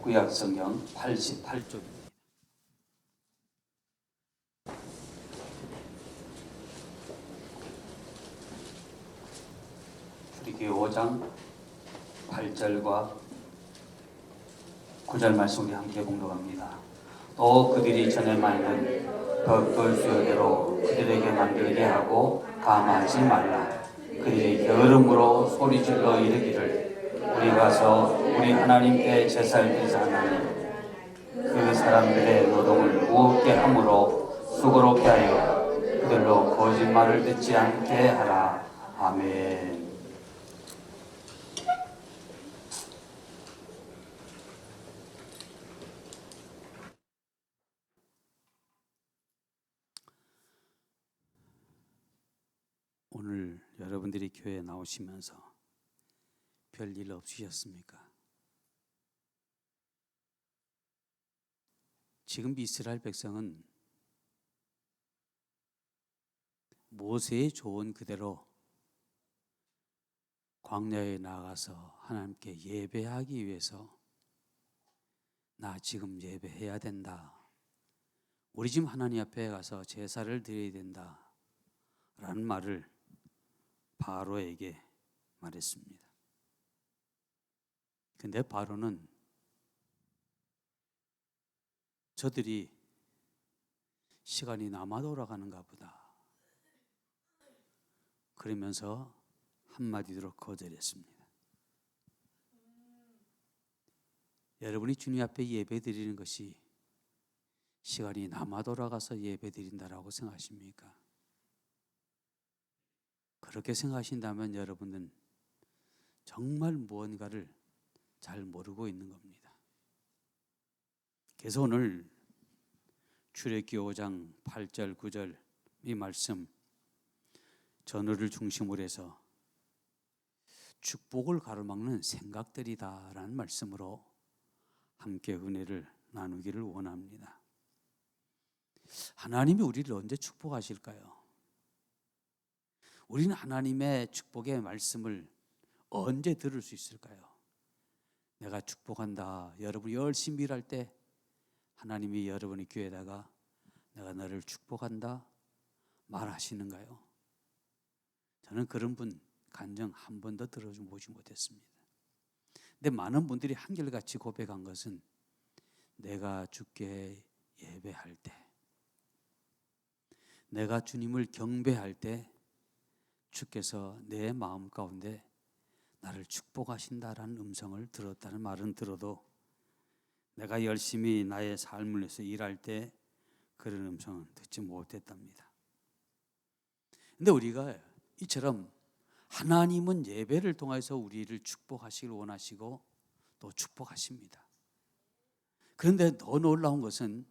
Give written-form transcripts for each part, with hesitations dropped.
구약성경 88쪽입니다. 출애굽기 5장 8절과 9절 말씀 우리 함께 공독합니다. 또 그들이 전에 만든 벽돌수여대로 그들에게 만들게 하고 감하지 말라. 그들이 여름으로 소리질러 이르기를 우리 가서 우리 하나님께 제사를 드리자나니 그 사람들의 노동을 무겁게 함으로 수고롭게 하여 그들로 거짓말을 듣지 않게 하라. 아멘. 오늘 여러분들이 교회에 나오시면서 별일 없으셨습니까? 지금 이스라엘 백성은 모세의 조언 그대로 광야에 나가서 하나님께 예배하기 위해서 나 지금 예배해야 된다. 우리 집 하나님 앞에 가서 제사를 드려야 된다. 라는 말을 바로에게 말했습니다. 근데 바로는 저들이 시간이 남아 돌아가는가 보다 그러면서 한마디로 거절했습니다. 여러분이 주님 앞에 예배 드리는 것이 시간이 남아 돌아가서 예배 드린다라고 생각하십니까? 그렇게 생각하신다면 여러분은 정말 무언가를 잘 모르고 있는 겁니다. 그래서 오늘 출애굽기 5장 8절 9절 이 말씀 전후를 중심으로 해서 축복을 가로막는 생각들이다라는 말씀으로 함께 은혜를 나누기를 원합니다. 하나님이 우리를 언제 축복하실까요? 우리는 하나님의 축복의 말씀을 언제 들을 수 있을까요? 내가 축복한다. 여러분이 열심히 일할 때 하나님이 여러분의 귀에다가 내가 너를 축복한다 말하시는가요? 저는 그런 분 간증 한 번도 들어보지 못했습니다. 근데 많은 분들이 한결같이 고백한 것은 내가 주께 예배할 때, 내가 주님을 경배할 때 주께서 내 마음 가운데 나를 축복하신다라는 음성을 들었다는 말은 들어도 내가 열심히 나의 삶을 위해서 일할 때 그런 음성은 듣지 못했답니다. 근데 우리가 이처럼 하나님은 예배를 통해서 우리를 축복하시길 원하시고 또 축복하십니다. 그런데 더 놀라운 것은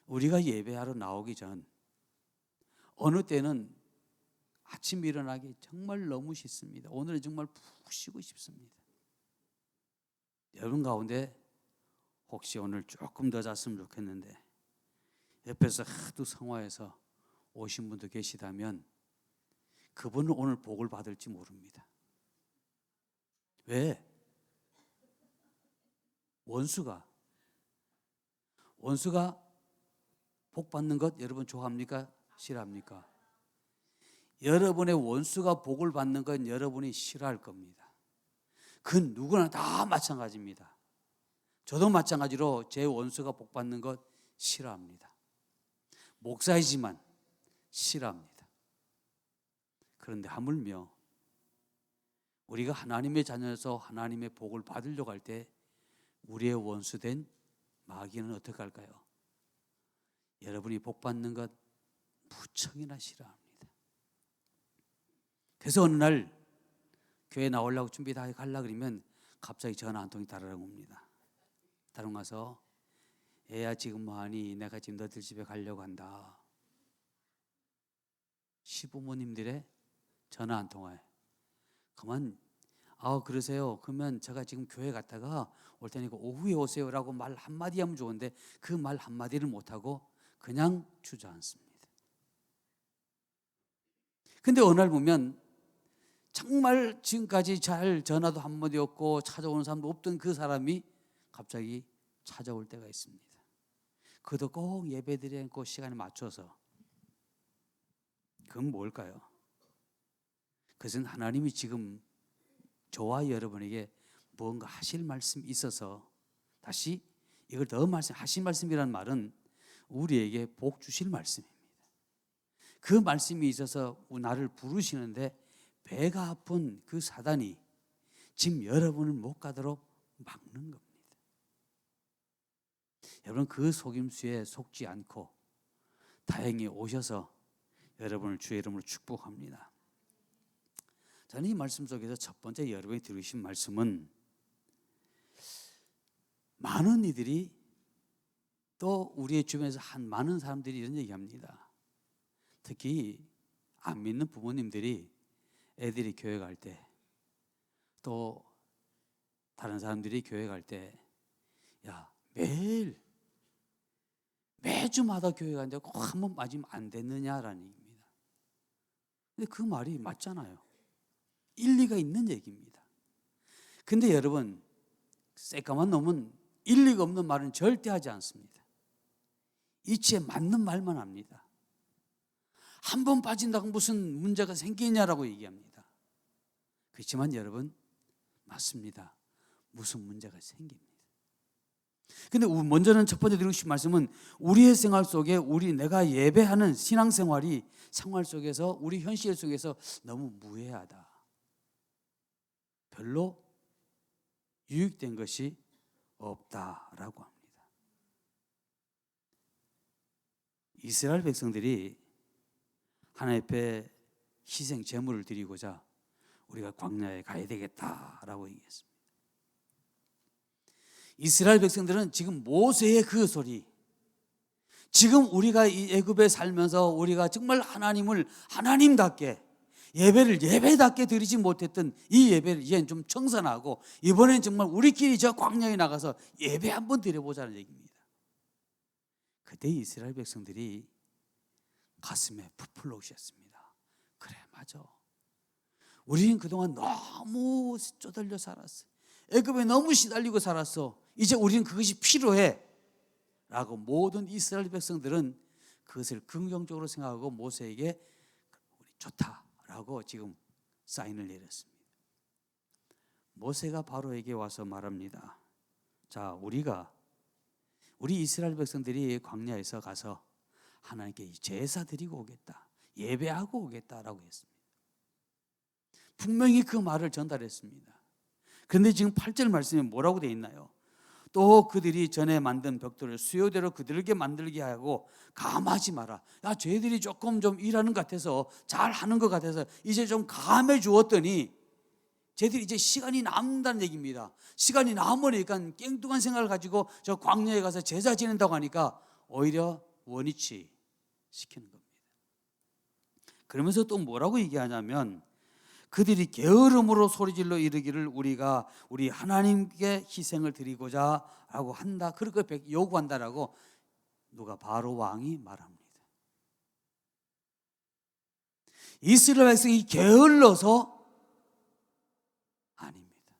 우리가 예배하러 나오기 전 어느 때는 아침 일어나기 정말 너무 싫습니다. 오늘은 정말 푹 쉬고 싶습니다. 여러분 가운데 혹시 오늘 조금 더 잤으면 좋겠는데 옆에서 하도 성화해서 오신 분도 계시다면 그분은 오늘 복을 받을지 모릅니다. 왜? 원수가 복 받는 것 여러분 좋아합니까? 싫어합니까? 여러분의 원수가 복을 받는 건 여러분이 싫어할 겁니다. 그건 누구나 다 마찬가지입니다. 저도 마찬가지로 제 원수가 복 받는 것 싫어합니다. 목사이지만 싫어합니다. 그런데 하물며 우리가 하나님의 자녀여서 하나님의 복을 받으려고 할 때 우리의 원수된 마귀는 어떻게 할까요? 여러분이 복 받는 것 무척이나 싫어합니다. 그래서 어느 날 교회 나오려고 준비 다 가려고 그러면 갑자기 전화 한 통이 따르릉 옵니다. 따르릉 와서 애야 지금 뭐하니? 내가 지금 너들 집에 가려고 한다. 시부모님들의 전화 한 통화에 그만 그러세요. 그러면 제가 지금 교회 갔다가 올 테니까 오후에 오세요라고 말 한마디 하면 좋은데 그 말 한마디를 못하고 그냥 주저앉습니다. 근데 어느 날 보면 정말 지금까지 잘 전화도 한 번도 없고 찾아오는 사람도 없던 그 사람이 갑자기 찾아올 때가 있습니다. 그것도 꼭 예배드리는 그 시간에 맞춰서. 그건 뭘까요? 그것은 하나님이 지금 저와 여러분에게 무언가 하실 말씀이 있어서, 다시 이걸 더 하실 말씀이라는 말은 우리에게 복 주실 말씀입니다. 그 말씀이 있어서 나를 부르시는데 배가 아픈 그 사단이 지금 여러분을 못 가도록 막는 겁니다. 여러분, 그 속임수에 속지 않고 다행히 오셔서 여러분을 주의 이름으로 축복합니다. 저는 이 말씀 속에서 첫 번째 여러분이 들으신 말씀은, 많은 이들이, 또 우리의 주변에서 많은 사람들이 이런 얘기합니다. 특히 안 믿는 부모님들이 애들이 교회 갈 때, 또 다른 사람들이 교회 갈 때, 야, 매주마다 교회 가는데 꼭 한 번 빠지면 안 됐느냐라는 얘기입니다. 근데 그 말이 맞잖아요. 일리가 있는 얘기입니다. 근데 여러분, 새까만 놈은 일리가 없는 말은 절대 하지 않습니다. 이치에 맞는 말만 합니다. 한 번 빠진다고 무슨 문제가 생기냐라고 얘기합니다. 그렇지만 여러분, 맞습니다. 무슨 문제가 생깁니다. 근데 먼저는 첫 번째 드리고 싶은 말씀은, 우리의 생활 속에 내가 예배하는 신앙생활이 생활 속에서, 우리 현실 속에서 너무 무해하다, 별로 유익된 것이 없다라고 합니다. 이스라엘 백성들이 하나님 앞에 희생 제물을 드리고자 우리가 광야에 가야 되겠다라고 얘기했습니다. 이스라엘 백성들은 지금 모세의 그 소리, 지금 우리가 이 애굽에 살면서 우리가 정말 하나님을 하나님답게, 예배를 예배답게 드리지 못했던 이 예배를 이제는 좀 청산하고, 이번엔 정말 우리끼리 저 광야에 나가서 예배 한번 드려보자는 얘기입니다. 그때 이스라엘 백성들이 가슴에 부풀러 오셨습니다. 그래, 맞아. 우리는 그동안 너무 쪼들려 살았어. 애굽에 너무 시달리고 살았어. 이제 우리는 그것이 필요해 라고 모든 이스라엘 백성들은 그것을 긍정적으로 생각하고 모세에게 좋다라고 지금 사인을 내렸습니다. 모세가 바로에게 와서 말합니다. 자, 우리 이스라엘 백성들이 광야에서 가서 하나님께 제사 드리고 오겠다, 예배하고 오겠다라고 했습니다. 분명히 그 말을 전달했습니다. 그런데 지금 8절 말씀에 뭐라고 되어 있나요? 또 그들이 전에 만든 벽돌을 수요대로 그들에게 만들게 하고 감하지 마라. 야, 쟤들이 조금 좀 일하는 것 같아서, 잘하는 것 같아서 이제 좀 감해 주었더니 쟤들이 이제 시간이 남는다는 얘기입니다. 시간이 남으니까 깽뚱한 생각을 가지고 저 광야에 가서 제사 지낸다고 하니까 오히려 원위치 시키는 겁니다. 그러면서 또 뭐라고 얘기하냐면, 그들이 게으름으로 소리질러 이르기를 우리가 우리 하나님께 희생을 드리고자 하고 한다, 그렇게 요구한다라고 누가, 바로 왕이 말합니다. 이스라엘 백성이 게을러서 아닙니다.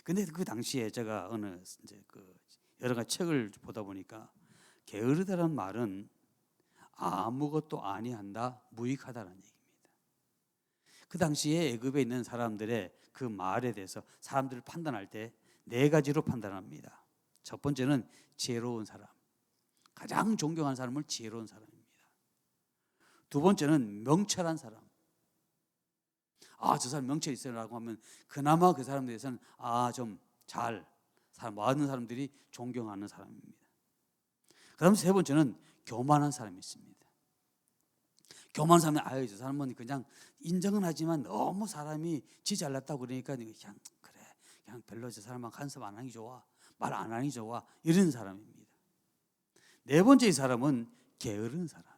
근데 그 당시에 제가 여러 가지 책을 보다 보니까 게으르다는 말은 아무것도 아니한다, 무익하다는 얘기입니다. 그 당시에 애굽에 있는 사람들의 그 말에 대해서 사람들을 판단할 때 4가지로 판단합니다. 첫 번째는 지혜로운 사람, 가장 존경하는 사람을 지혜로운 사람입니다. 두 번째는 명철한 사람, 저 사람 명철 있어요라고 하면 그나마 그 사람에 대해서는 좀 잘 많은 사람들이 존경하는 사람입니다. 그다음 세 번째는 교만한 사람이 있습니다. 교만한 사람은 저 사람은 그냥 인정은 하지만 너무 사람이 지 잘났다고 그러니까 그냥 그래, 그냥 별로 저 사람만 간섭 안 하는 게 좋아, 말 안 하는 게 좋아, 이런 사람입니다. 네 번째 이 사람은 게으른 사람.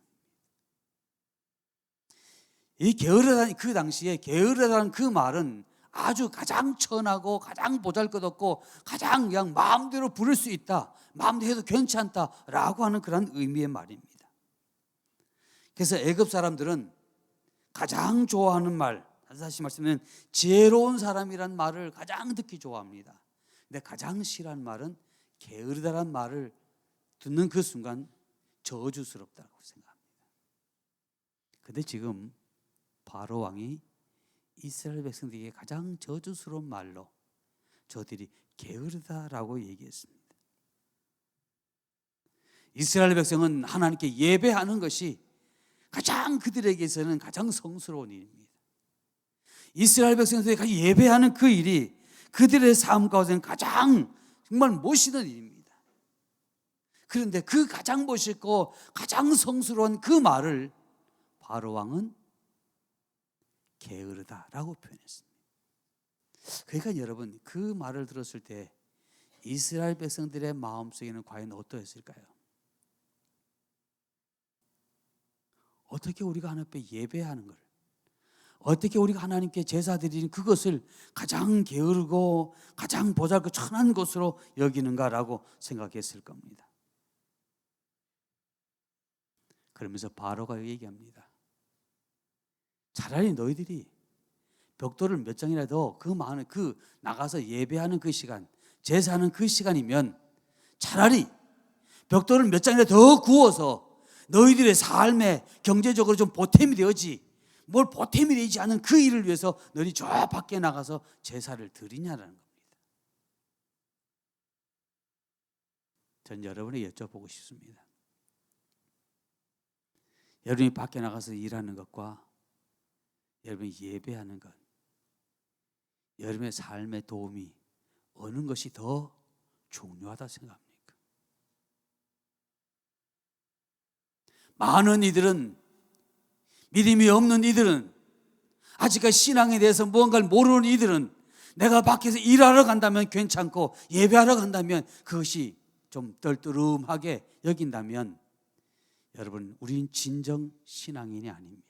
이 게으르다는, 그 당시에 게으르다는 그 말은 아주 가장 천하고 가장 보잘것없고 가장 그냥 마음대로 부를 수 있다, 마음대로 해도 괜찮다라고 하는 그런 의미의 말입니다. 그래서 애굽 사람들은 가장 좋아하는 말, 다시 말씀드리면 지혜로운 사람이란 말을 가장 듣기 좋아합니다. 근데 가장 싫어하는 말은 게으르다란 말을 듣는 그 순간 저주스럽다고 생각합니다. 근데 지금 바로 왕이 이스라엘 백성들에게 가장 저주스러운 말로 저들이 게으르다라고 얘기했습니다. 이스라엘 백성은 하나님께 예배하는 것이 가장 그들에게서는 가장 성스러운 일입니다. 이스라엘 백성들이 예배하는 그 일이 그들의 삶 가운데는 가장 정말 멋있는 일입니다. 그런데 그 가장 멋있고 가장 성스러운 그 말을 바로 왕은 게으르다라고 표현했습니다. 그러니까 여러분, 그 말을 들었을 때 이스라엘 백성들의 마음속에는 과연 어떠했을까요? 어떻게 우리가 하나님 앞에 예배하는 걸, 어떻게 우리가 하나님께 제사 드리는 그것을 가장 게으르고 가장 보잘것 천한 것으로 여기는가라고 생각했을 겁니다. 그러면서 바로가 얘기합니다. 차라리 너희들이 벽돌을 몇 장이라도 그 많은 그 나가서 예배하는 그 시간, 제사하는 그 시간이면 차라리 벽돌을 몇 장이라도 더 구워서 너희들의 삶에 경제적으로 좀 보탬이 되어지, 뭘 보탬이 되지 않은 그 일을 위해서 너희 저 밖에 나가서 제사를 드리냐라는 겁니다. 전 여러분에게 여쭤보고 싶습니다. 여러분이 밖에 나가서 일하는 것과 여러분이 예배하는 것, 여러분의 삶에 도움이 어느 것이 더 중요하다 생각합니까? 많은 이들은, 믿음이 없는 이들은, 아직까지 신앙에 대해서 무언가를 모르는 이들은 내가 밖에서 일하러 간다면 괜찮고 예배하러 간다면 그것이 좀 떨떠름하게 여긴다면 여러분, 우린 진정 신앙인이 아닙니다.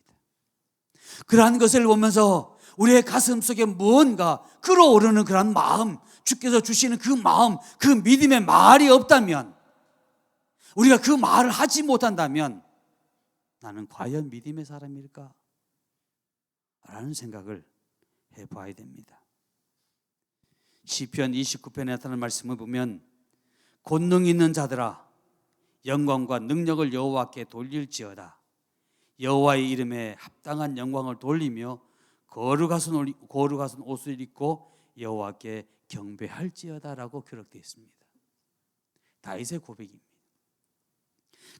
그러한 것을 보면서 우리의 가슴 속에 무언가 끓어오르는 그런 마음, 주께서 주시는 그 마음, 그 믿음의 말이 없다면, 우리가 그 말을 하지 못한다면 나는 과연 믿음의 사람일까? 라는 생각을 해봐야 됩니다. 시편 29편에 나타나는 말씀을 보면 권능 있는 자들아 영광과 능력을 여호와께 돌릴지어다. 여호와의 이름에 합당한 영광을 돌리며 거룩하신 옷을 입고 여호와께 경배할지어다라고 기록되어 있습니다. 다윗의 고백입니다.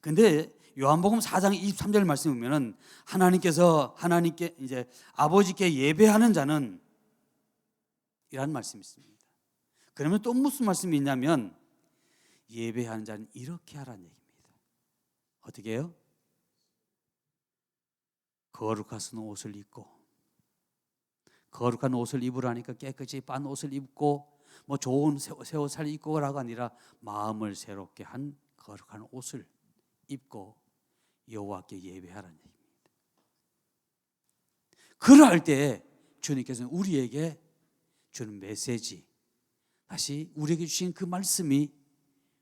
그런데 요한복음 4장 23절 말씀을 보면은 하나님께 이제 아버지께 예배하는 자는 이라는 말씀이 있습니다. 그러면 또 무슨 말씀이 있냐면 예배하는 자는 이렇게 하라는 얘기입니다. 어떻게 해요? 거룩하신 옷을 입고, 거룩한 옷을 입으라니까 깨끗이 빤 옷을 입고 뭐 좋은 새 옷을 입고라가 아니라 마음을 새롭게 한 거룩한 옷을 입고 여호와께 예배하라는 얘기입니다. 그럴 때 주님께서는 우리에게 주는 메시지, 다시 우리에게 주신 그 말씀이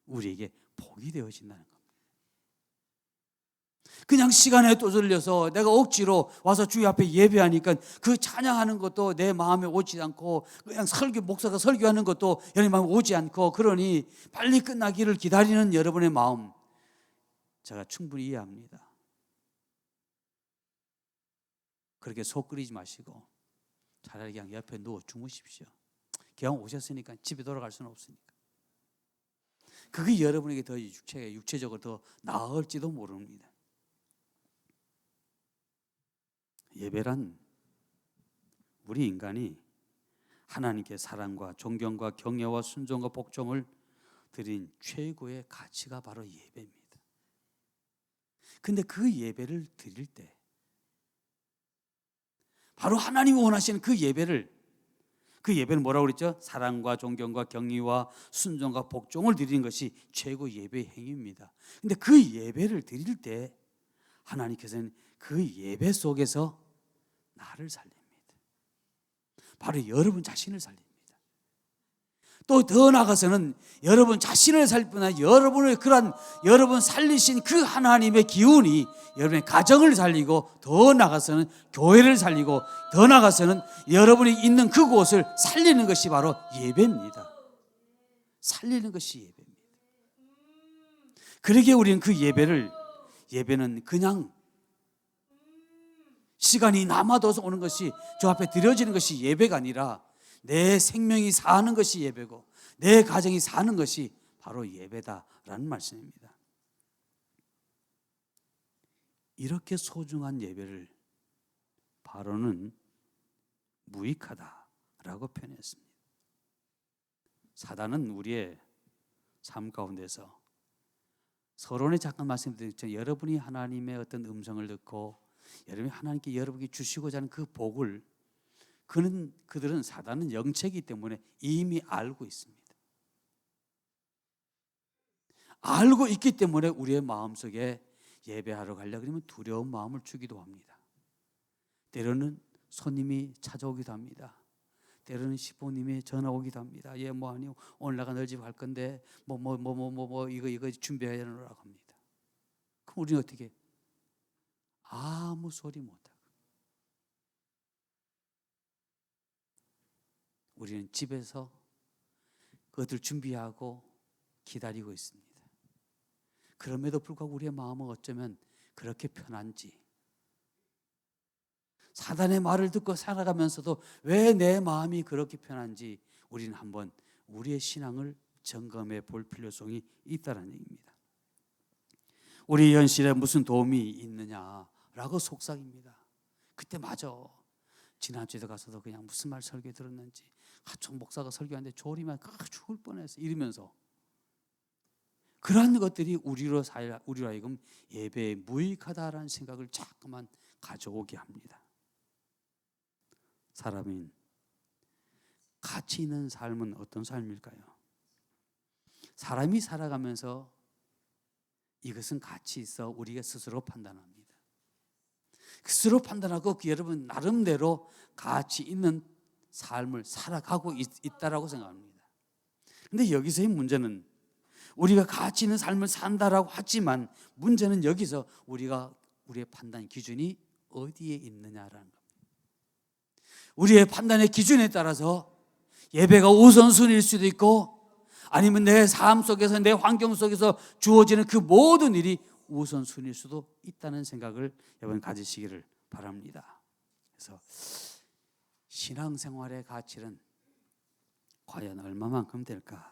우리에게 복이 되어진다는 겁니다. 그냥 시간에 떠들려서 내가 억지로 와서 주의 앞에 예배하니까 그 찬양하는 것도 내 마음에 오지 않고, 그냥 목사가 설교하는 것도 여러분 마음에 오지 않고, 그러니 빨리 끝나기를 기다리는 여러분의 마음 제가 충분히 이해합니다. 그렇게 속 끓이지 마시고 차라리 그냥 옆에 누워 주무십시오. 그냥 오셨으니까 집에 돌아갈 수는 없으니까. 그게 여러분에게 더 육체적으로 더 나을지도 모릅니다. 예배란 우리 인간이 하나님께 사랑과 존경과 경외와 순종과 복종을 드린 최고의 가치가 바로 예배입니다. 근데 그 예배를 드릴 때 바로 하나님이 원하시는 그 예배는 뭐라고 그랬죠? 사랑과 존경과 경의와 순종과 복종을 드리는 것이 최고 예배의 행위입니다. 근데 그 예배를 드릴 때 하나님께서는 그 예배 속에서 나를 살립니다. 바로 여러분 자신을 살립니다. 또 더 나아가서는 여러분 자신을 살릴 뿐 아니라 여러분 살리신 그 하나님의 기운이 여러분의 가정을 살리고, 더 나아가서는 교회를 살리고, 더 나아가서는 여러분이 있는 그곳을 살리는 것이 바로 예배입니다. 살리는 것이 예배입니다. 그러기에 우리는 그 예배는 그냥 시간이 남아도서 오는 것이, 저 앞에 드려지는 것이 예배가 아니라 내 생명이 사는 것이 예배고 내 가정이 사는 것이 바로 예배다라는 말씀입니다. 이렇게 소중한 예배를 바로는 무익하다라고 표현했습니다. 사단은 우리의 삶 가운데서 서론에 잠깐 말씀드렸죠. 여러분이 하나님의 어떤 음성을 듣고 여러분이 하나님께 여러분에게 주시고자 하는 그 복을 그들은 사단은 영체이기 때문에 이미 알고 있습니다. 알고 있기 때문에 우리의 마음속에 예배하러 가려고 그러면 두려운 마음을 주기도 합니다. 때로는 손님이 찾아오기도 합니다. 때로는 시부님이 전화 오기도 합니다. 예, 뭐 아니요, 오늘 내가 너희 집 갈 건데 이거 준비해야 되노라고 합니다. 그럼 우리는 어떻게? 아무 소리 못하고 우리는 집에서 그것들 준비하고 기다리고 있습니다. 그럼에도 불구하고 우리의 마음은 어쩌면 그렇게 편한지, 사단의 말을 듣고 살아가면서도 왜 내 마음이 그렇게 편한지 우리는 한번 우리의 신앙을 점검해 볼 필요성이 있다는 얘기입니다. 우리 현실에 무슨 도움이 있느냐라고 속삭입니다. 그때 맞아. 지난주에도 가서도 그냥 무슨 말 설교 들었는지, 총 목사가 설교하는데 졸이면 죽을 뻔했어 이러면서, 그러한 것들이 우리로 하여금 예배에 무익하다라는 생각을 자꾸만 가져오게 합니다. 사람인 가치 있는 삶은 어떤 삶일까요? 사람이 살아가면서 이것은 가치 있어 우리가 스스로 판단합니다. 스스로 판단하고 여러분 나름대로 가치 있는 삶을 살아가고 있다라고 생각합니다. 그런데 여기서의 문제는 우리가 가치 있는 삶을 산다라고 하지만 문제는 여기서 우리의 판단 기준이 어디에 있느냐라는 겁니다. 우리의 판단의 기준에 따라서 예배가 우선순위일 수도 있고, 아니면 내 삶 속에서 내 환경 속에서 주어지는 그 모든 일이 우선순위일 수도 있다는 생각을 여러분 가지시기를 바랍니다. 그래서 신앙생활의 가치는 과연 얼마만큼 될까?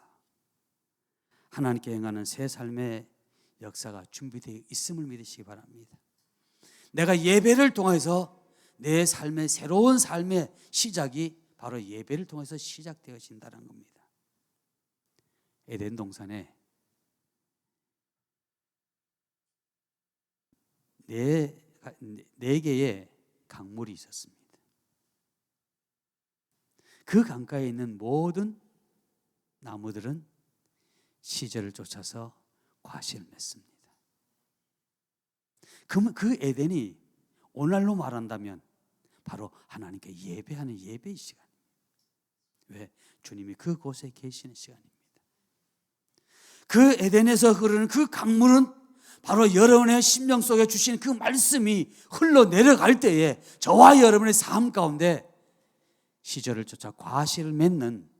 하나님께 행하는 새 삶의 역사가 준비되어 있음을 믿으시기 바랍니다. 내가 예배를 통해서 내 삶의 새로운 삶의 시작이 바로 예배를 통해서 시작되어진다는 겁니다. 에덴 동산에 네 개의 강물이 있었습니다. 그 강가에 있는 모든 나무들은 시절을 쫓아서 과실을 맺습니다. 그러면 그 에덴이 오늘날로 말한다면 바로 하나님께 예배하는 예배의 시간입니다. 왜? 주님이 그곳에 계시는 시간입니다. 그 에덴에서 흐르는 그 강물은 바로 여러분의 심령 속에 주신 그 말씀이 흘러내려갈 때에 저와 여러분의 삶 가운데 시절을 쫓아 과실을 맺는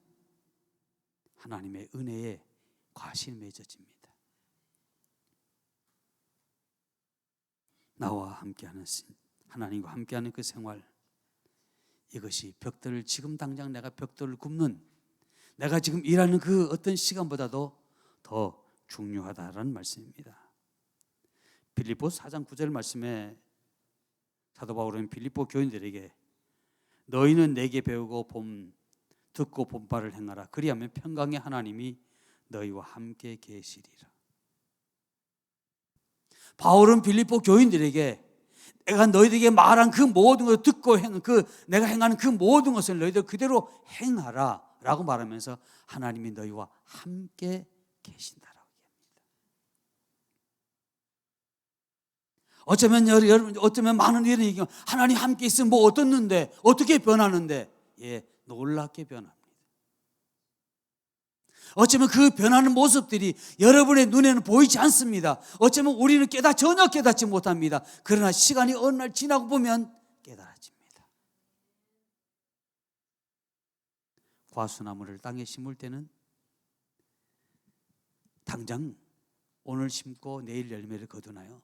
하나님의 은혜에 과실이 맺어집니다. 나와 함께하는 하나님과 함께하는 그 생활, 이것이 벽돌을 지금 당장 내가 벽돌을 굽는, 내가 지금 일하는 그 어떤 시간보다도 더 중요하다라는 말씀입니다. 빌립보서 4장 9절 말씀에 사도 바울은 빌립보 교인들에게 너희는 내게 배우고 듣고 본 바를 행하라. 그리하면 평강의 하나님이 너희와 함께 계시리라. 바울은 빌립보 교인들에게 내가 너희들에게 말한 그 모든 것을 듣고 내가 행하는 그 모든 것을 너희들 그대로 행하라 라고 말하면서 하나님이 너희와 함께 계신다라고 얘기합니다. 어쩌면 많은 이런 얘기가 하나님 함께 있으면 뭐 어떻는데 어떻게 변하는데, 예, 놀랍게 변합니다. 어쩌면 그 변하는 모습들이 여러분의 눈에는 보이지 않습니다. 어쩌면 우리는 전혀 깨닫지 못합니다. 그러나 시간이 어느 날 지나고 보면 깨달아집니다. 과수나무를 땅에 심을 때는 당장 오늘 심고 내일 열매를 거두나요?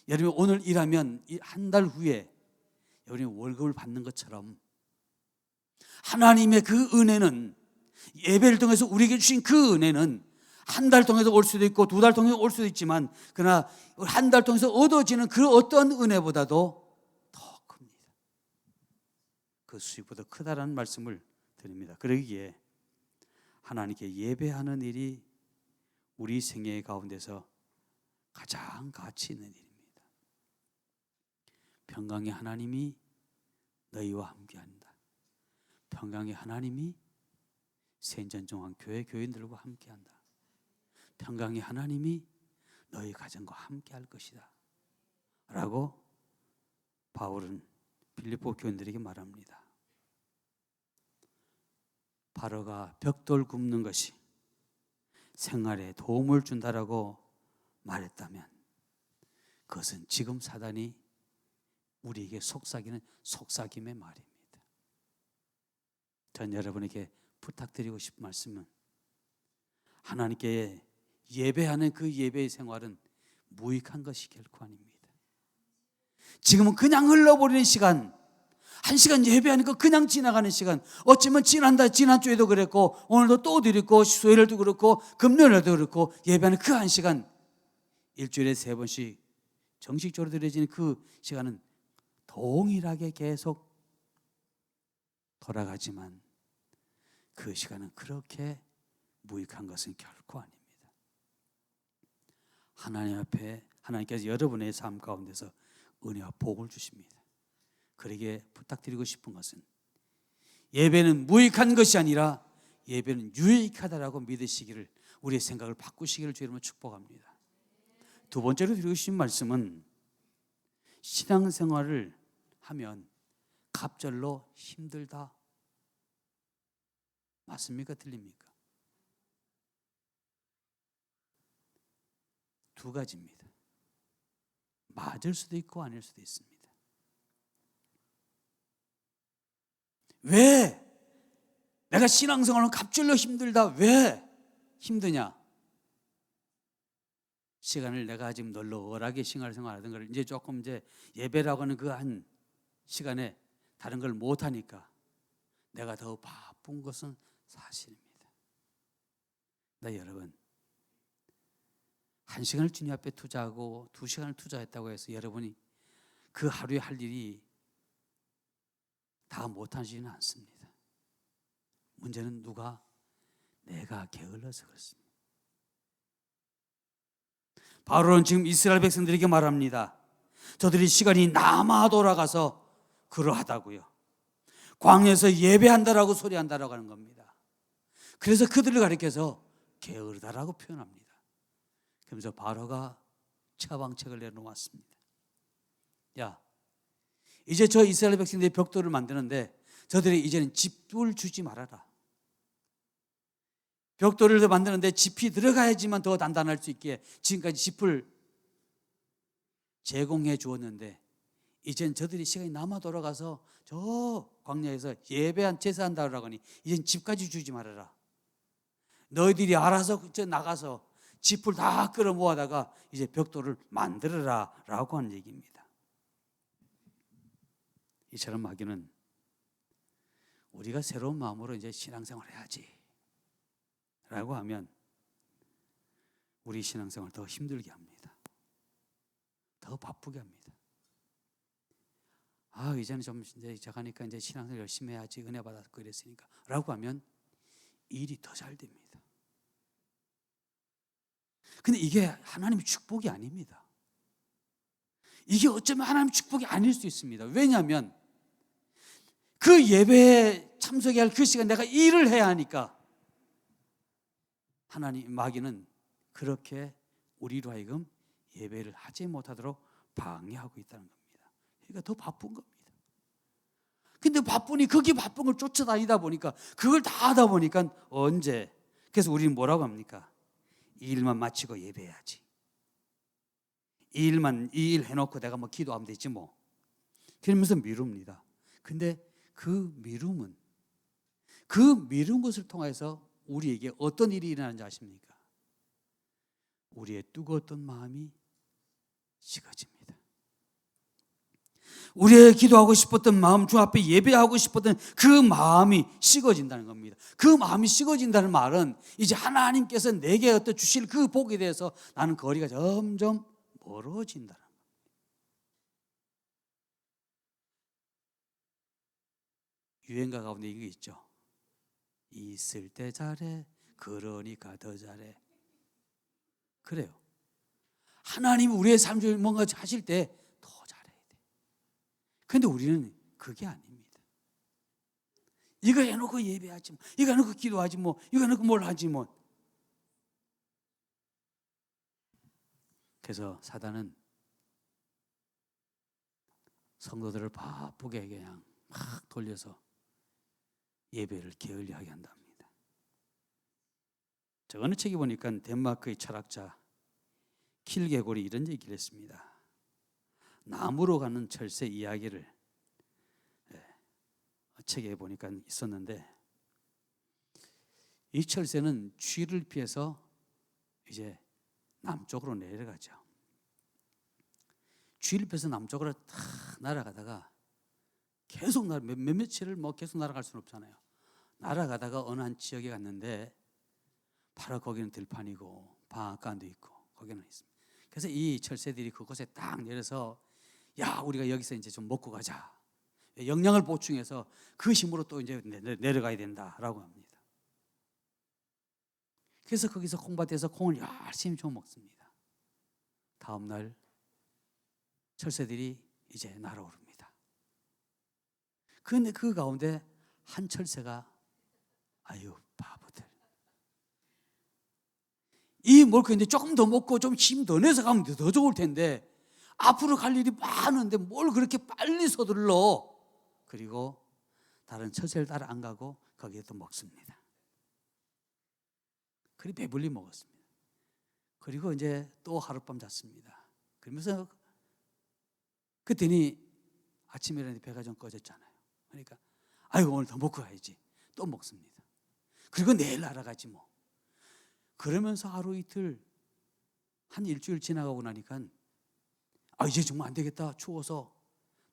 여러분 오늘 일하면 한 달 후에 여러분이 월급을 받는 것처럼 하나님의 그 은혜는, 예배를 통해서 우리에게 주신 그 은혜는 한 달 통해서 올 수도 있고 2달 통해서 올 수도 있지만, 그러나 한 달 통해서 얻어지는 그 어떤 은혜보다도 더 큽니다. 그 수익보다 크다라는 말씀을 드립니다. 그러기에 하나님께 예배하는 일이 우리 생애 가운데서 가장 가치 있는 일입니다. 평강의 하나님이 너희와 함께한다. 평강의 하나님이 생전종합교회 교인들과 함께한다. 평강의 하나님이 너희 가정과 함께할 것이다 라고 바울은 빌립보 교인들에게 말합니다. 바로가 벽돌 굽는 것이 생활에 도움을 준다라고 말했다면 그것은 지금 사단이 우리에게 속삭이는 속삭임의 말입니다. 전 여러분에게 부탁드리고 싶은 말씀은, 하나님께 예배하는 그 예배의 생활은 무익한 것이 결코 아닙니다. 지금은 그냥 흘러버리는 시간, 한 시간 예배하니까 그냥 지나가는 시간, 어쩌면 지난주에도 그랬고 오늘도 또 드렸고 수요일에도 그렇고 금요일에도 그렇고, 예배하는 그 한 시간, 일주일에 3번씩 정식적으로 드려지는 그 시간은 동일하게 계속 돌아가지만 그 시간은 그렇게 무익한 것은 결코 아닙니다. 하나님 앞에 하나님께서 여러분의 삶 가운데서 은혜와 복을 주십니다. 그러기에 부탁드리고 싶은 것은, 예배는 무익한 것이 아니라 예배는 유익하다라고 믿으시기를, 우리의 생각을 바꾸시기를 주님으로 축복합니다. 두 번째로 드리고 싶은 말씀은, 신앙생활을 하면 갑절로 힘들다. 맞습니까? 틀립니까? 두 가지입니다. 맞을 수도 있고 아닐 수도 있습니다. 왜 내가 신앙생활은 갑절로 힘들다, 왜 힘드냐? 시간을 내가 지금 널널하게 신앙생활하던 걸 이제 조금 이제 예배라고 하는 그 한 시간에 다른 걸 못하니까 내가 더 바쁜 것은 사실입니다. 나 여러분, 1시간을 주님 앞에 투자하고 2시간을 투자했다고 해서 여러분이 그 하루에 할 일이 다 못하지는 않습니다. 문제는 내가 게을러서 그렇습니다. 바울은 지금 이스라엘 백성들에게 말합니다. 저들이 시간이 남아 돌아가서 그러하다고요. 광야에서 예배한다라고 소리한다라고 하는 겁니다. 그래서 그들을 가리켜서 게으르다라고 표현합니다. 그러면서 바로가 처방책을 내놓았습니다. 야, 이제 저 이스라엘 백성들이 벽돌을 만드는데 저들이 이제는 집을 주지 말아라. 벽돌을 만드는데 집이 들어가야지만 더 단단할 수 있게 지금까지 집을 제공해 주었는데, 이젠 저들이 시간이 남아 돌아가서 저 광야에서 예배한 제사한다고 하니 이젠 집까지 주지 말아라. 너희들이 알아서 나가서 집을 다 끌어 모아다가 이제 벽돌을 만들어라 라고 하는 얘기입니다. 이처럼 하기는 우리가 새로운 마음으로 이제 신앙생활 해야지 라고 하면 우리 신앙생활 더 힘들게 합니다. 더 바쁘게 합니다. 이제는 좀 이제 작가니까 이제 신앙생활 열심히 해야지, 은혜 받았고 이랬으니까 라고 하면 일이 더 잘 됩니다. 근데 이게 하나님의 축복이 아닙니다. 이게 어쩌면 하나님의 축복이 아닐 수 있습니다. 왜냐하면 그 예배에 참석해야 할 그 시간 내가 일을 해야 하니까 하나님 마귀는 그렇게 우리로 하여금 예배를 하지 못하도록 방해하고 있다는 겁니다. 그러니까 더 바쁜 겁니다. 근데 바쁘니 거기 바쁜 걸 쫓아다니다 보니까, 그걸 다 하다 보니까 언제, 그래서 우리는 뭐라고 합니까? 이 일만 마치고 예배해야지. 이 일 해놓고 내가 뭐 기도하면 되지 뭐. 그러면서 미룹니다. 근데 그 미룬 것을 통해서 우리에게 어떤 일이 일어나는지 아십니까? 우리의 뜨거웠던 마음이 식어집니다. 우리의 기도하고 싶었던 마음, 주 앞에 예배하고 싶었던 그 마음이 식어진다는 겁니다. 그 마음이 식어진다는 말은 이제 하나님께서 내게 어떤 주실 그 복에 대해서 나는 거리가 점점 멀어진다는 겁니다. 유행가 가운데 이게 있죠. 있을 때 잘해, 그러니까 더 잘해. 그래요. 하나님이 우리의 삶 중에 뭔가 하실 때 더 잘해야 돼. 그런데 우리는 그게 아닙니다. 이거 해놓고 예배하지 뭐, 이거 해놓고 기도하지 뭐, 이거 해놓고 뭘 하지 뭐. 그래서 사단은 성도들을 바쁘게 그냥 막 돌려서 예배를 게을리하게 한답니다. 저 어느 책에 보니까 덴마크의 철학자 킬게골이 이런 얘기를 했습니다. 나무로 가는 철새 이야기를 책에 보니까 있었는데, 이 철새는 추위를 피해서 이제 남쪽으로 내려가죠. 추위를 피해서 남쪽으로 탁 날아가다가 계속 며칠을 계속 날아갈 수는 없잖아요. 날아가다가 어느 한 지역에 갔는데 바로 거기는 들판이고 방앗간도 있고 거기는 있습니다. 그래서 이 철새들이 그곳에 딱 내려서 야, 우리가 여기서 이제 좀 먹고 가자. 영양을 보충해서 그 힘으로 또 이제 내려가야 된다라고 합니다. 그래서 거기서 콩밭에서 콩을 열심히 좀 먹습니다. 다음 날 철새들이 이제 날아오릅니다. 그런데 그 가운데 한 철새가 아유 바보들, 이 먹고 이제 조금 더 먹고 좀 힘 더 내서 가면 더 좋을 텐데 앞으로 갈 일이 많은데 뭘 그렇게 빨리 서둘러. 그리고 다른 철새를 따라 안 가고 거기에 또 먹습니다. 그리 배불리 먹었습니다. 그리고 이제 또 하룻밤 잤습니다. 그러면서 그랬더니 아침에 일어났는데 배가 좀 꺼졌잖아요. 그러니까 아이고 오늘 더 먹고 가야지. 또 먹습니다. 그리고 내일 날아가지 뭐. 그러면서 하루 이틀 한 일주일 지나가고 나니까 아 이제 정말 안 되겠다. 추워서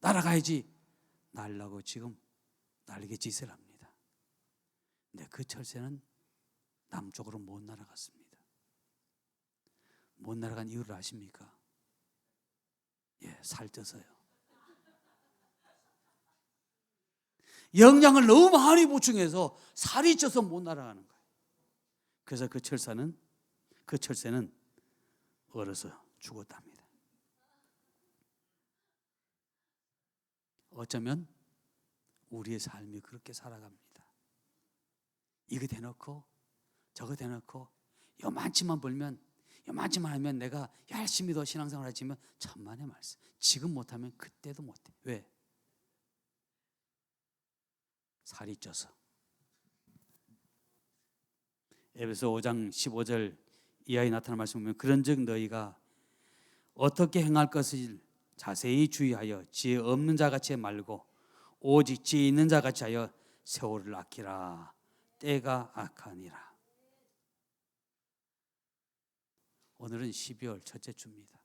날아가야지. 날라고 지금 날개짓을 합니다. 근데 그 철새는 남쪽으로 못 날아갔습니다. 못 날아간 이유를 아십니까? 예, 살쪄서요. 영양을 너무 많이 보충해서 살이 쪄서 못 날아가는 거예요. 그래서 그 철새는 얼어서 죽었답니다. 어쩌면 우리의 삶이 그렇게 살아갑니다. 이거 대놓고 저거 대놓고 요만치만 벌면 요만치만 하면 내가 열심히 더 신앙생활 하지만 천만의 말씀. 지금 못하면 그때도 못해. 왜? 살이 쪄서. 에베소 5장 15절 이하에 나타난 말씀 보면 그런즉 너희가 어떻게 행할 것을 자세히 주의하여 지혜 없는 자같이 말고 오직 지혜 있는 자같이 하여 세월을 아끼라. 때가 악하니라. 오늘은 12월 첫째 주입니다.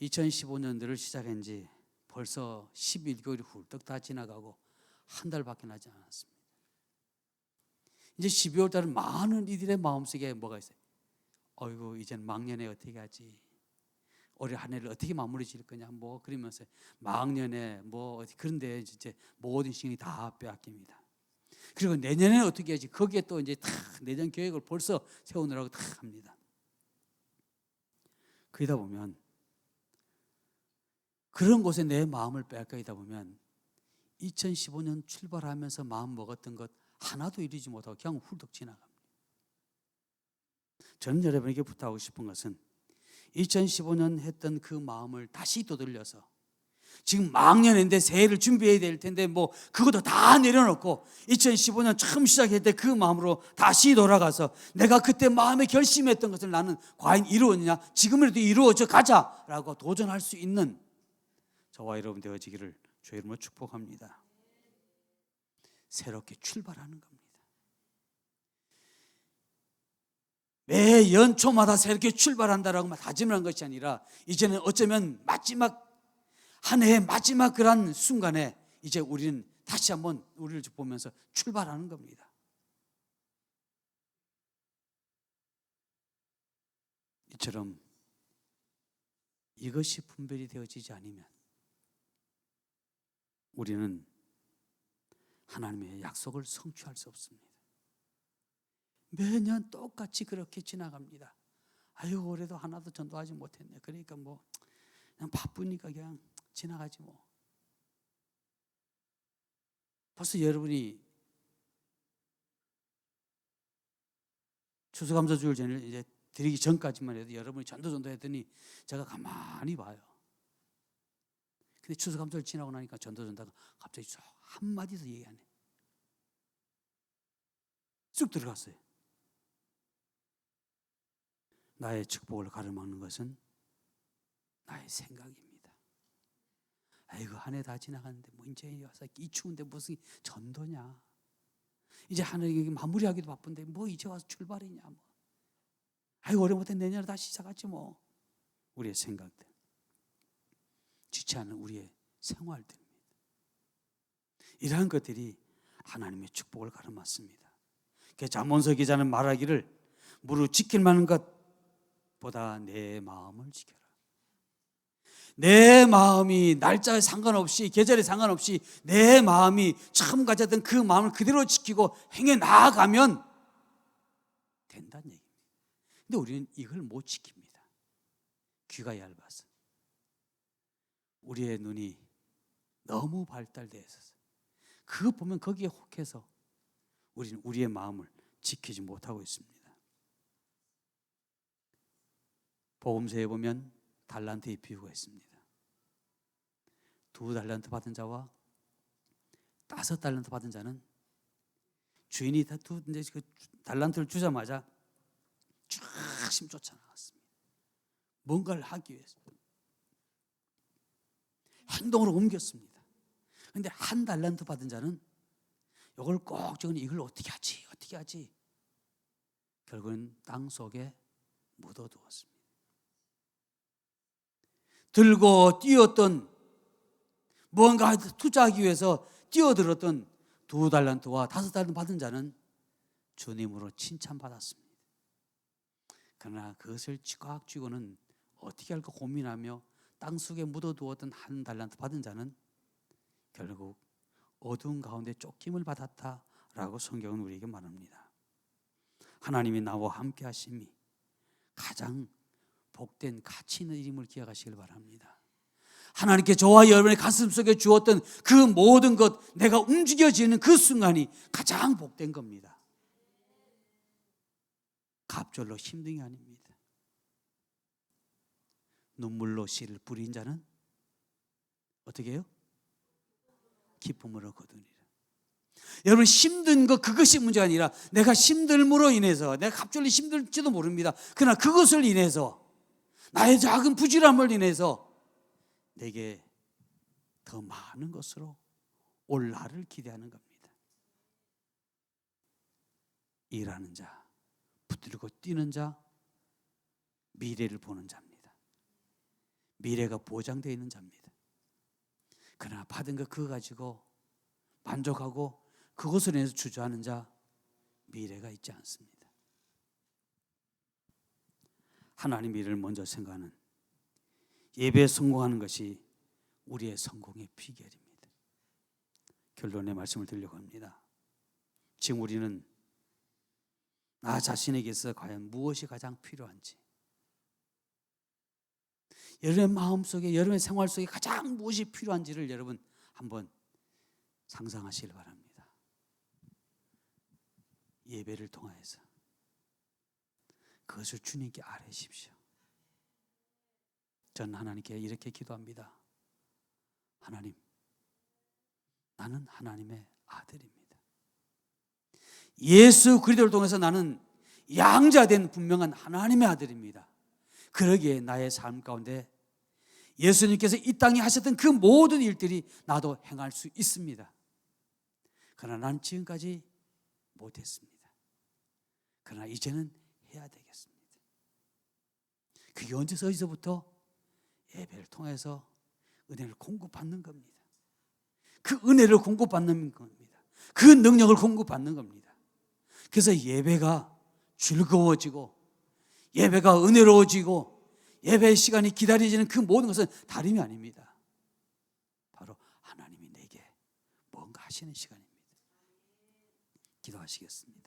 2015년도를 시작한 지 벌써 11개월이 훌떡 다 지나가고 한 달밖에 나지 않았습니다. 이제 12월 달은 많은 이들의 마음속에 뭐가 있어요? 어이구 이제는 막년에 어떻게 하지? 올해 한 해를 어떻게 마무리 지을 거냐? 뭐 그러면서 막년에 뭐 그런데 이제 모든 신경이 다 빼앗깁니다. 그리고 내년에는 어떻게 하지? 거기에 또 이제 다 내년 계획을 벌써 세우느라고 다 합니다. 그러다 보면 그런 곳에 내 마음을 빼앗기다 보면 2015년 출발하면서 마음 먹었던 것 하나도 이루지 못하고 그냥 훌떡 지나갑니다. 저는 여러분에게 부탁하고 싶은 것은 2015년 했던 그 마음을 다시 되돌려서 지금 막년인데 새해를 준비해야 될 텐데 뭐 그것도 다 내려놓고 2015년 처음 시작할 때 그 마음으로 다시 돌아가서 내가 그때 마음에 결심했던 것을 나는 과연 이루었느냐, 지금이라도 이루어져 가자라고 도전할 수 있는 저와 여러분 되어지기를 주의 이름으로 축복합니다. 새롭게 출발하는 겁니다. 매 연초마다 새롭게 출발한다라고 다짐을 한 것이 아니라 이제는 어쩌면 마지막 한 해의 마지막 그런 순간에 이제 우리는 다시 한번 우리를 보면서 출발하는 겁니다. 이처럼 이것이 분별이 되어지지 않으면 우리는 하나님의 약속을 성취할 수 없습니다. 매년 똑같이 그렇게 지나갑니다. 아유, 올해도 하나도 전도하지 못했네. 그러니까 뭐 그냥 바쁘니까 그냥 지나가지 뭐. 벌써 여러분이 추수감사주일 전에 이제 드리기 전까지만 해도 여러분이 전도했더니 제가 가만히 봐요. 근데 추수감사를 지나고 나니까 전도가 갑자기 한마디도 얘기 안 해. 쑥 들어갔어요. 나의 축복을 가로막는 것은 나의 생각입니다. 아이고, 한 해 다 지나갔는데 뭐 이제 와서 이 추운데 무슨 전도냐. 이제 하늘이 마무리하기도 바쁜데 뭐 이제 와서 출발이냐 뭐. 아이고, 올해 못해 내년에 다시 시작하지 뭐. 우리의 생각들, 지치 않은 우리의 생활들입니다. 이러한 것들이 하나님의 축복을 가로막습니다. 잠언서 기자는 말하기를 무릇 지킬 만한 것보다 내 마음을 지켜라. 내 마음이 날짜에 상관없이 계절에 상관없이 내 마음이 처음 가졌던 그 마음을 그대로 지키고 행해 나아가면 된다는 얘기입니다. 근데 우리는 이걸 못 지킵니다. 귀가 얇아서, 우리의 눈이 너무 발달되어 있어서 그거 보면 거기에 혹해서 우리는 우리의 마음을 지키지 못하고 있습니다. 복음서에 보면 달란트의 비유가 있습니다. 2달란트 받은 자와 5달란트 받은 자는 주인이 그 달란트를 주자마자 쫙 쫓아나갔습니다. 뭔가를 하기 위해서 행동으로 옮겼습니다. 그런데 1달란트 받은 자는 이걸 꼭 적으니 이걸 어떻게 하지? 결국은 땅 속에 묻어두었습니다. 들고 뛰었던, 무언가 투자하기 위해서 뛰어들었던 2달란트와 5달란트 받은 자는 주님으로 칭찬받았습니다. 그러나 그것을 꽉 쥐고는 어떻게 할까 고민하며 땅속에 묻어두었던 1달란트 받은 자는 결국 어두운 가운데 쫓김을 받았다라고 성경은 우리에게 말합니다. 하나님이 나와 함께 하심이 가장 복된 가치 있는 일임을 기억하시길 바랍니다. 하나님께 저와 여러분의 가슴 속에 주었던 그 모든 것, 내가 움직여지는 그 순간이 가장 복된 겁니다. 갑절로 힘든 게 아닙니다. 눈물로 씨를 뿌린 자는 어떻게 해요? 기쁨으로 거두니라. 여러분, 힘든 것, 그것이 문제가 아니라 내가 힘듦으로 인해서, 내가 갑절로 힘들지도 모릅니다. 그러나 그것을 인해서, 나의 작은 부지런함을 인해서 내게 더 많은 것으로 올 날을 기대하는 겁니다. 일하는 자, 붙들고 뛰는 자, 미래를 보는 자입니다. 미래가 보장되어 있는 자입니다. 그러나 받은 것 그거 가지고 만족하고 그것으로 인해서 주저하는 자, 미래가 있지 않습니다. 하나님 일을 먼저 생각하는, 예배에 성공하는 것이 우리의 성공의 비결입니다. 결론의 말씀을 드리려고 합니다. 지금 우리는 나 자신에게서 과연 무엇이 가장 필요한지, 여러분의 마음속에, 여러분의 생활 속에 가장 무엇이 필요한지를 여러분 한번 상상하시길 바랍니다. 예배를 통하여서 그것을 주님께 아뢰십시오. 저는 하나님께 이렇게 기도합니다. 하나님, 나는 하나님의 아들입니다. 예수 그리스도를 통해서 나는 양자된 분명한 하나님의 아들입니다. 그러기에 나의 삶 가운데 예수님께서 이 땅에 하셨던 그 모든 일들이 나도 행할 수 있습니다. 그러나 난 지금까지 못했습니다. 그러나 이제는 해야 되겠습니다. 그게 어디서부터? 예배를 통해서 은혜를 공급받는 겁니다. 그 은혜를 공급받는 겁니다. 그 능력을 공급받는 겁니다. 그래서 예배가 즐거워지고 예배가 은혜로워지고 예배 시간이 기다려지는 그 모든 것은 다름이 아닙니다. 바로 하나님이 내게 뭔가 하시는 시간입니다. 기도하시겠습니다.